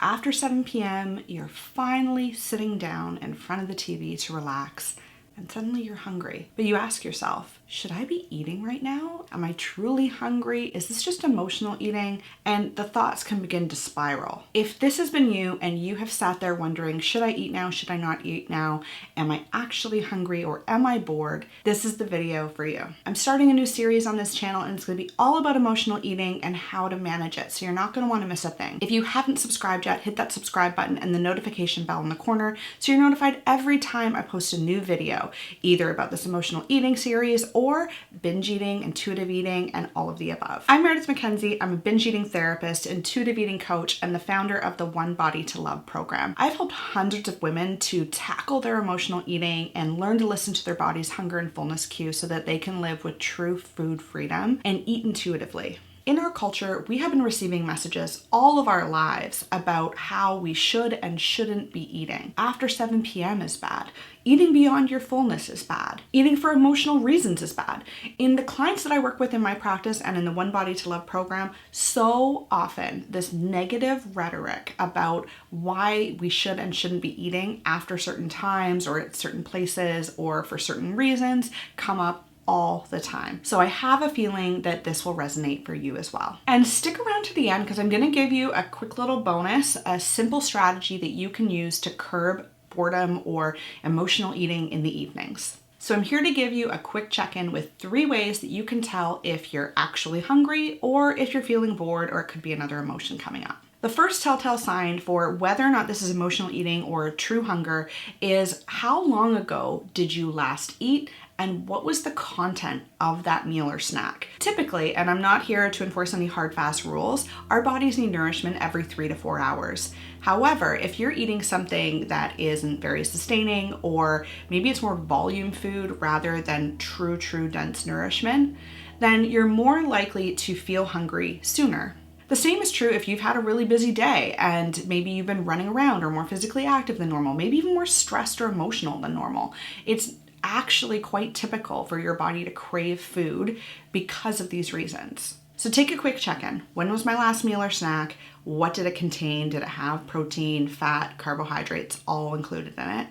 After 7 p.m., you're finally sitting down in front of the TV to relax, and suddenly you're hungry. But you ask yourself, should I be eating right now? Am I truly hungry? Is this just emotional eating? And the thoughts can begin to spiral. If this has been you and you have sat there wondering, should I eat now? Should I not eat now? Am I actually hungry or am I bored? This is the video for you. I'm starting a new series on this channel and it's going to be all about emotional eating and how to manage it. So you're not going to want to miss a thing. If you haven't subscribed yet, hit that subscribe button and the notification bell in the corner so you're notified every time I post a new video, either about this emotional eating series or binge eating, intuitive eating, and all of the above. I'm Meredith McKenzie. I'm a binge eating therapist, intuitive eating coach, and the founder of the One Body to Love program. I've helped hundreds of women to tackle their emotional eating and learn to listen to their body's hunger and fullness cues so that they can live with true food freedom and eat intuitively. In our culture, we have been receiving messages all of our lives about how we should and shouldn't be eating. After 7 p.m. is bad. Eating beyond your fullness is bad. Eating for emotional reasons is bad. In the clients that I work with in my practice and in the One Body to Love program, so often this negative rhetoric about why we should and shouldn't be eating after certain times or at certain places or for certain reasons come up all the time. So I have a feeling that this will resonate for you as well. And stick around to the end because I'm going to give you a quick little bonus, a simple strategy that you can use to curb boredom or emotional eating in the evenings. So I'm here to give you a quick check-in with 3 ways that you can tell if you're actually hungry or if you're feeling bored or it could be another emotion coming up. The first telltale sign for whether or not this is emotional eating or true hunger is how long ago did you last eat and what was the content of that meal or snack. Typically, and I'm not here to enforce any hard fast rules, our bodies need nourishment every 3 to 4 hours. However, if you're eating something that isn't very sustaining or maybe it's more volume food rather than true dense nourishment, then you're more likely to feel hungry sooner. The same is true if you've had a really busy day and maybe you've been running around or more physically active than normal, maybe even more stressed or emotional than normal. It's actually quite typical for your body to crave food because of these reasons. So take a quick check-in. When was my last meal or snack? What did it contain? Did it have protein, fat, carbohydrates all included in it?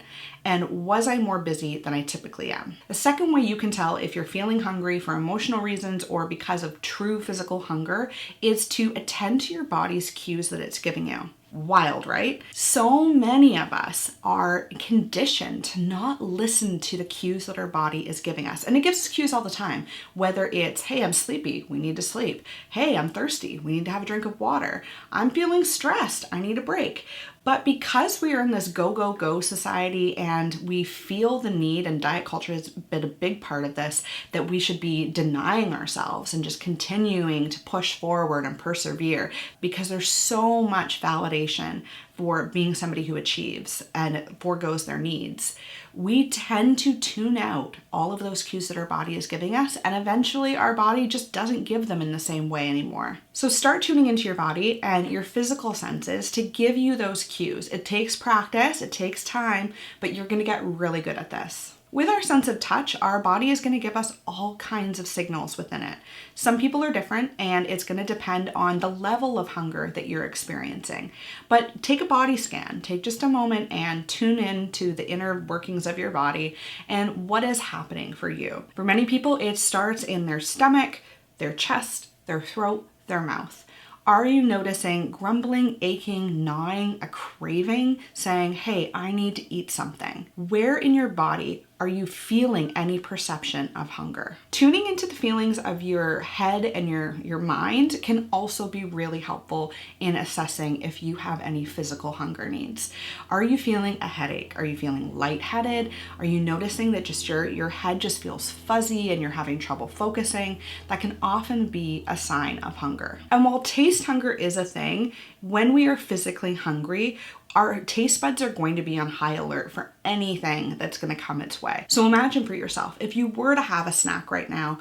And was I more busy than I typically am? The second way you can tell if you're feeling hungry for emotional reasons or because of true physical hunger is to attend to your body's cues that it's giving you. Wild, right? So many of us are conditioned to not listen to the cues that our body is giving us. And it gives us cues all the time, whether it's, hey, I'm sleepy, we need to sleep. Hey, I'm thirsty, we need to have a drink of water. I'm feeling stressed, I need a break. But because we are in this go society and we feel the need, and diet culture has been a big part of this, that we should be denying ourselves and just continuing to push forward and persevere because there's so much validation for being somebody who achieves and forgoes their needs. We tend to tune out all of those cues that our body is giving us, and eventually our body just doesn't give them in the same way anymore. So start tuning into your body and your physical senses to give you those cues. It takes practice, it takes time, but you're gonna get really good at this. With our sense of touch, our body is going to give us all kinds of signals within it. Some people are different, and it's going to depend on the level of hunger that you're experiencing. But take a body scan. Take just a moment and tune in to the inner workings of your body and what is happening for you. For many people, it starts in their stomach, their chest, their throat, their mouth. Are you noticing grumbling, aching, gnawing, a craving, saying, hey, I need to eat something? Where in your body are you feeling any perception of hunger? Tuning into the feelings of your head and your mind can also be really helpful in assessing if you have any physical hunger needs. Are you feeling a headache? Are you feeling lightheaded? Are you noticing that just your head just feels fuzzy and you're having trouble focusing? That can often be a sign of hunger. And while taste hunger is a thing, when we are physically hungry, our taste buds are going to be on high alert for anything that's going to come its way. So imagine for yourself, if you were to have a snack right now,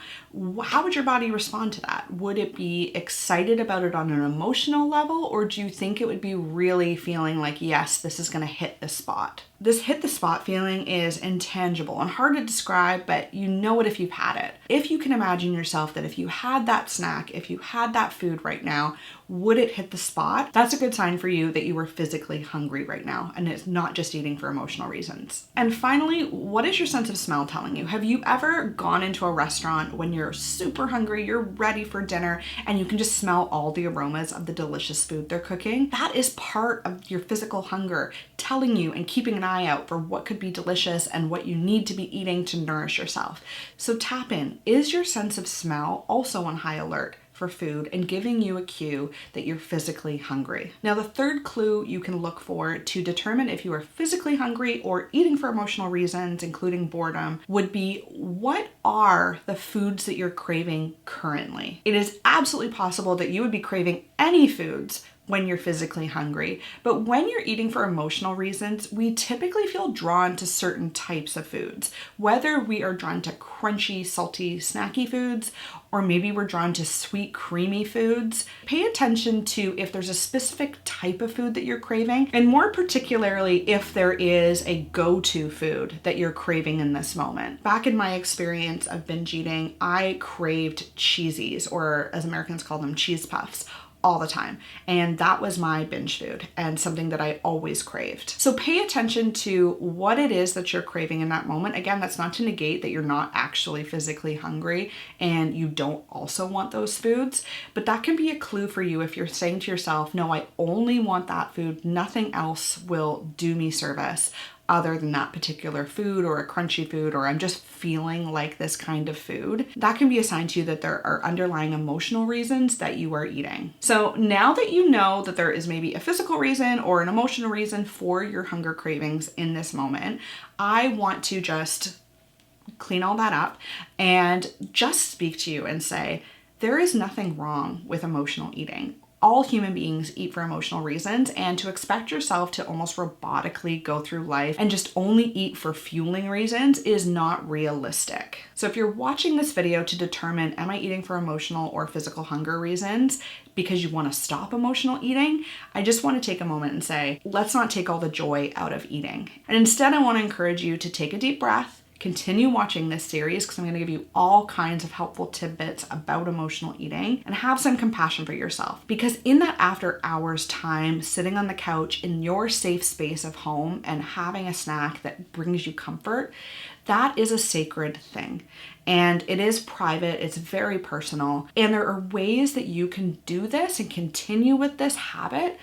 how would your body respond to that? Would it be excited about it on an emotional level, or do you think it would be really feeling like, yes, this is going to hit the spot? This hit the spot feeling is intangible and hard to describe, but you know it if you've had it. If you can imagine yourself that if you had that snack, if you had that food right now, would it hit the spot? That's a good sign for you that you are physically hungry right now and it's not just eating for emotional reasons. And finally, what is your sense of smell telling you? Have you ever gone into a restaurant when you're super hungry, you're ready for dinner, and you can just smell all the aromas of the delicious food they're cooking? That is part of your physical hunger, telling you and keeping an eye out for what could be delicious and what you need to be eating to nourish yourself. So tap in. Is your sense of smell also on high alert for food and giving you a cue that you're physically hungry? Now, the third clue you can look for to determine if you are physically hungry or eating for emotional reasons, including boredom, would be what are the foods that you're craving currently? It is absolutely possible that you would be craving any foods when you're physically hungry. But when you're eating for emotional reasons, we typically feel drawn to certain types of foods, whether we are drawn to crunchy, salty, snacky foods, or maybe we're drawn to sweet, creamy foods. Pay attention to if there's a specific type of food that you're craving, and more particularly if there is a go-to food that you're craving in this moment. Back in my experience of binge eating, I craved cheesies, or as Americans call them, cheese puffs, all the time. And that was my binge food and something that I always craved. So pay attention to what it is that you're craving in that moment. Again, that's not to negate that you're not actually physically hungry and you don't also want those foods, but that can be a clue for you if you're saying to yourself, no, I only want that food. Nothing else will do me service other than that particular food or a crunchy food, or I'm just feeling like this kind of food. That can be a sign to you that there are underlying emotional reasons that you are eating. So now that you know that there is maybe a physical reason or an emotional reason for your hunger cravings in this moment, I want to just clean all that up and just speak to you and say, there is nothing wrong with emotional eating. All human beings eat for emotional reasons, and to expect yourself to almost robotically go through life and just only eat for fueling reasons is not realistic. So if you're watching this video to determine, am I eating for emotional or physical hunger reasons because you want to stop emotional eating, I just want to take a moment and say, let's not take all the joy out of eating. And instead, I want to encourage you to take a deep breath, continue watching this series because I'm going to give you all kinds of helpful tidbits about emotional eating, and have some compassion for yourself. Because in that after hours time, sitting on the couch in your safe space of home and having a snack that brings you comfort, that is a sacred thing. And it is private, it's very personal. And there are ways that you can do this and continue with this habit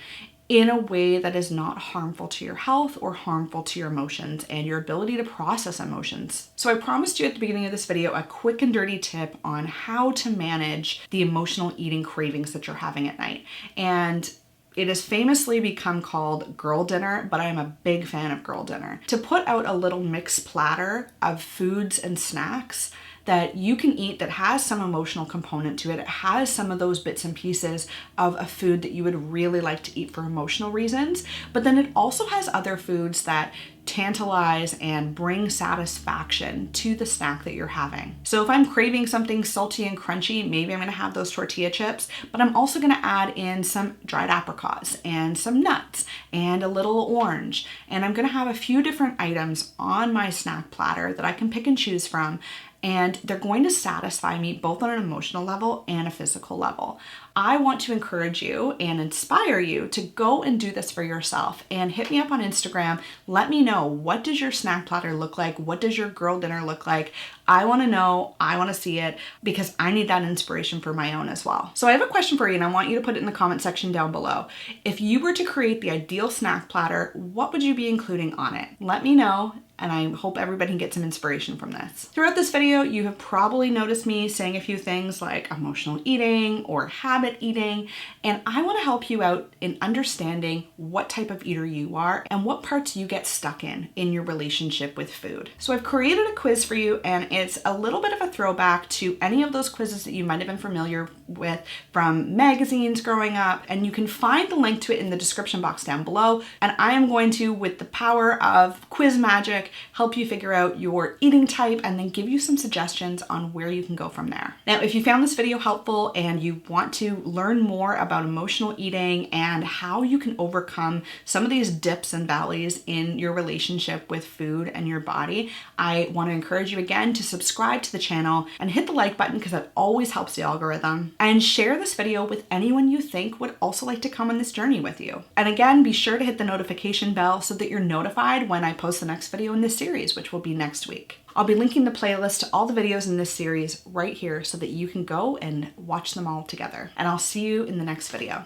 in a way that is not harmful to your health or harmful to your emotions and your ability to process emotions. So I promised you at the beginning of this video a quick and dirty tip on how to manage the emotional eating cravings that you're having at night. And it has famously become called girl dinner, but I am a big fan of girl dinner. To put out a little mixed platter of foods and snacks that you can eat that has some emotional component to it. It has some of those bits and pieces of a food that you would really like to eat for emotional reasons, but then it also has other foods that tantalize and bring satisfaction to the snack that you're having. So if I'm craving something salty and crunchy, maybe I'm gonna have those tortilla chips, but I'm also gonna add in some dried apricots and some nuts and a little orange. And I'm gonna have a few different items on my snack platter that I can pick and choose from, and they're going to satisfy me both on an emotional level and a physical level. I want to encourage you and inspire you to go and do this for yourself, and hit me up on Instagram. Let me know, what does your snack platter look like? What does your girl dinner look like? I want to know, I want to see it, because I need that inspiration for my own as well. So I have a question for you, and I want you to put it in the comment section down below. If you were to create the ideal snack platter, what would you be including on it? Let me know, and I hope everybody can get some inspiration from this. Throughout this video, you have probably noticed me saying a few things like emotional eating or habit eating, and I want to help you out in understanding what type of eater you are and what parts you get stuck in your relationship with food. So I've created a quiz for you, and it's a little bit of a throwback to any of those quizzes that you might have been familiar with from magazines growing up, and you can find the link to it in the description box down below. And I am going to, with the power of quiz magic, help you figure out your eating type and then give you some suggestions on where you can go from there. Now, if you found this video helpful and you want to learn more about emotional eating and how you can overcome some of these dips and valleys in your relationship with food and your body, I want to encourage you again to subscribe to the channel and hit the like button because that always helps the algorithm. And share this video with anyone you think would also like to come on this journey with you. And again, be sure to hit the notification bell so that you're notified when I post the next video in this series, which will be next week. I'll be linking the playlist to all the videos in this series right here so that you can go and watch them all together. And I'll see you in the next video.